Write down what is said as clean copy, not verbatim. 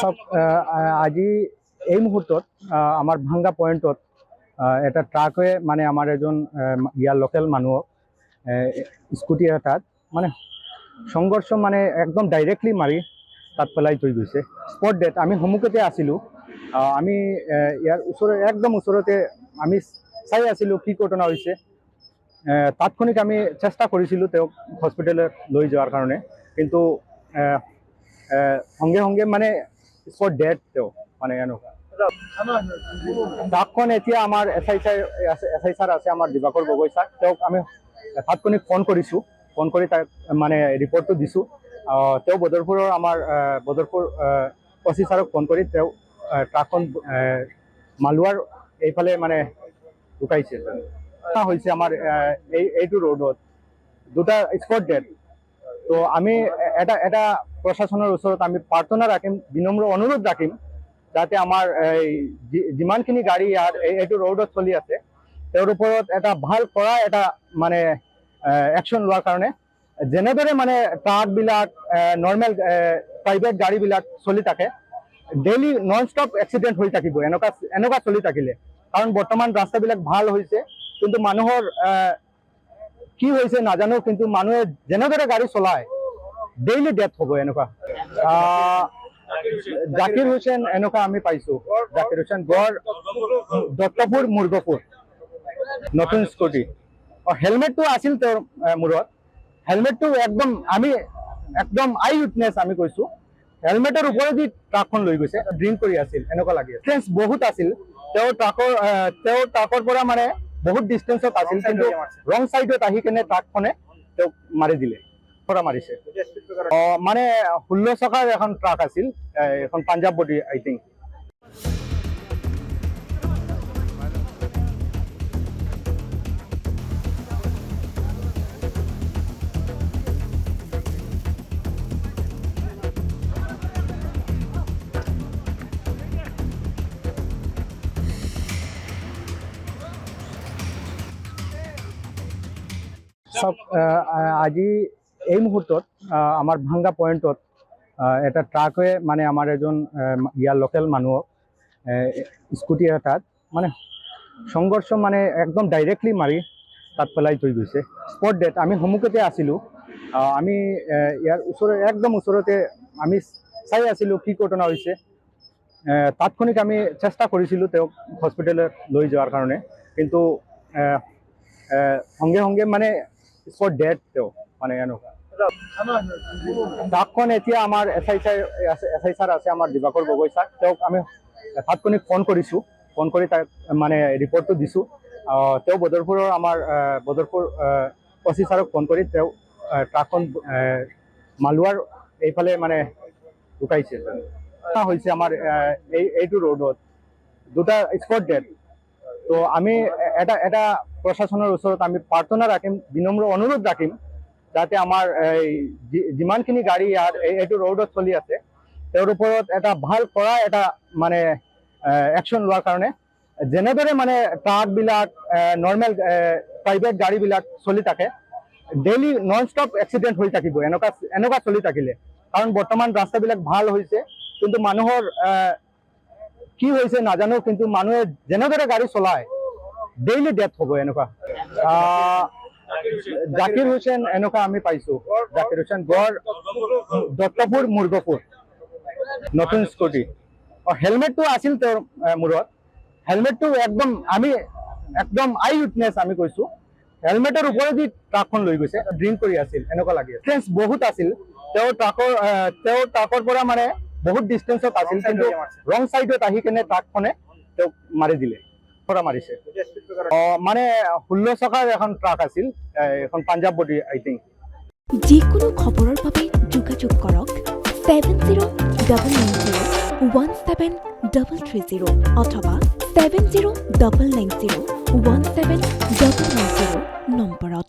সব আজি এই মুহূর্তত আমার ভাঙ্গা পয়েন্টত এটা ট্রাকে মানে আমার এজন ইয়ার লোকাল মানুষ স্কুটি এটাত মানে সংঘর্ষ মানে একদম ডাইরেক্টলি মারি তাত পেলাই থৈ গৈছে স্পট ডেট। আমি সন্মুখতে আছিলোঁ, আমি ইয়াৰ একদম ওচৰতে আমি চাই আছিলোঁ কি ঘটনা হৈছে। তাৎক্ষণিক আমি চেষ্টা কৰিছিলোঁ তেওঁক হস্পিটেলত লৈ যোৱাৰ কাৰণে, কিন্তু সঙ্গে সঙ্গে মানে স্পট ডেট তেওঁ মানে এনেকুৱা। ট্ৰাকখন এতিয়া আমাৰ এছ আই ছাৰ আছে, আমাৰ দিবাকৰ গগৈ ছাৰ, তেওঁক আমি তাৎক্ষণিক ফোন কৰিছোঁ, ফোন কৰি তাক মানে ৰিপৰ্টটো দিছোঁ। তেওঁ বদৰপুৰৰ আমাৰ বদৰপুৰ অচি ছাৰক ফোন কৰি তেওঁ ট্ৰাকখন মালোৱাৰ এইফালে মানে ঢুকাইছে। হৈছে আমাৰ এইটো ৰোডত দুটা স্পট ডেট। তো আমি এটা প্ৰশাসনৰ ওচৰত আমি প্ৰাৰ্থনা ৰাখিম, বিনম্ৰ অনুৰোধ ৰাখিম, যাতে আমাৰ যিমানখিনি গাড়ী ইয়াত এইটো ৰোডত চলি আছে তেওঁৰ ওপৰত এটা ভাল কৰা এটা মানে একশ্যন লোৱাৰ কাৰণে। যেনেদৰে মানে ট্ৰাকবিলাক নৰ্মেল প্ৰাইভেট গাড়ীবিলাক চলি থাকে, ডেইলি নন ষ্টপ এক্সিডেণ্ট হৈ থাকিব এনেকুৱা চলি থাকিলে। কাৰণ বৰ্তমান ৰাস্তাবিলাক ভাল হৈছে, কিন্তু মানুহৰ কি হৈছে নাজানো, কিন্তু মানুহে যেনেদৰে গাড়ী চলায় ডেইলি ডেথ হ'ব এনেকুৱা। জাকিৰ হুছেইন এনেকুৱা আমি পাইছোঁ, জাকিৰ হুছেইন গড় দত্তপুৰ মুৰ্গপুৰ নতুন স্কুটি। হেলমেটটো আছিল তেওঁৰ মূৰত, হেলমেটটো আমি একদম আই উইটনেছ আমি কৈছোঁ, হেলমেটৰ ওপৰেদি ট্ৰাকখন লৈ গৈছে, ড্ৰিংক কৰি আছিল এনেকুৱা লাগি আছে। ডিষ্টেঞ্চ বহুত আছিল, তেওঁৰ ট্ৰাকৰ পৰা মানে বহুত ডিষ্টেঞ্চত আছিল, কিন্তু ৰং চাইডত আহি কেনে ট্ৰাকখনে তেওঁক মাৰি দিলে, পৰা মাৰিছে। মানে 16 চকাৰ এখন ট্ৰাক আছিল, এখন পাঞ্জাৱ বডি আই থিংক। সব আজি এই মুহূর্তত আমার ভাঙ্গা পয়েন্টত এটা ট্রাকে মানে আমার এজন ইয়ার লোকাল মানুষ স্কুটি এটাত মানে সংঘর্ষ মানে একদম ডাইরেক্টলি মারি তাত পেলাই থৈ গৈছে স্পট ডেট। আমি সন্মুখতে আছিলোঁ, আমি ইয়াৰ একদম ওচৰতে আমি চাই আছিলোঁ কি ঘটনা হৈছে। তাৎক্ষণিক আমি চেষ্টা কৰিছিলোঁ তেওঁক হস্পিটেলত লৈ যোৱাৰ কাৰণে, কিন্তু সঙ্গে সঙ্গে মানে স্পট ডেট তেওঁ মানে এনেকুৱা। ট্ৰাকখন এতিয়া আমাৰ এছ আই ছাৰ আছে, আমাৰ দিবাকৰ গগৈ ছাৰ, তেওঁক আমি তাৎক্ষণিক ফোন কৰিছোঁ, ফোন কৰি তাক মানে ৰিপৰ্টটো দিছোঁ। তেওঁ বদৰপুৰৰ আমাৰ বদৰপুৰ অচি ছাৰক ফোন কৰি তেওঁ ট্ৰাকখন মালোৱাৰ এইফালে মানে ঢুকাইছে। হৈছে আমাৰ এইটো ৰোডত দুটা স্পট ডেট। তো আমি এটা প্ৰশাসনৰ ওচৰত আমি প্ৰাৰ্থনা ৰাখিম, বিনম্ৰ অনুৰোধ ৰাখিম, যাতে আমাৰ যিমানখিনি গাড়ী ইয়াত এইটো ৰোডত চলি আছে তেওঁৰ ওপৰত এটা ভাল কৰা এটা মানে একশ্যন লোৱাৰ কাৰণে। যেনেদৰে মানে ট্ৰাকবিলাক নৰ্মেল প্ৰাইভেট গাড়ীবিলাক চলি থাকে, ডেইলি নন ষ্টপ এক্সিডেণ্ট হৈ থাকিব এনেকুৱা চলি থাকিলে। কাৰণ বৰ্তমান ৰাস্তাবিলাক ভাল হৈছে, কিন্তু মানুহৰ কি হৈছে নাজানো, কিন্তু মানুহে যেনেদৰে গাড়ী চলায় ডেইলি ডেথ হ'ব এনেকুৱা। জাকিৰ হুছেইন এনেকুৱা আমি পাইছোঁ, জাকিৰ হুছেইন গড় দত্তপুৰ মুৰ্গপুৰ নতুন স্কুটি। হেলমেটটো আছিল তেওঁৰ মূৰত, হেলমেটটো আমি একদম আই উইটনেছ আমি কৈছোঁ, হেলমেটৰ ওপৰেদি ট্ৰাকখন লৈ গৈছে, ড্ৰিংক কৰি আছিল এনেকুৱা লাগি আছে। ডিষ্টেঞ্চ বহুত আছিল, তেওঁৰ ট্ৰাকৰ পৰা মানে বহুত ডিষ্টেঞ্চত আছিল, কিন্তু ৰং চাইডত আহি কেনে ট্ৰাকখনে তেওঁক মাৰি দিলে, পৰা মাৰিছে। মানে 16 চকাৰ এখন ট্ৰাক আছিল, এখন পাঞ্জাৱ বডি আই থিংক। যিকোনো খবৰৰ বাবে যোগাযোগ কৰক 7099017330 অথবা 7099017390 নম্বৰত।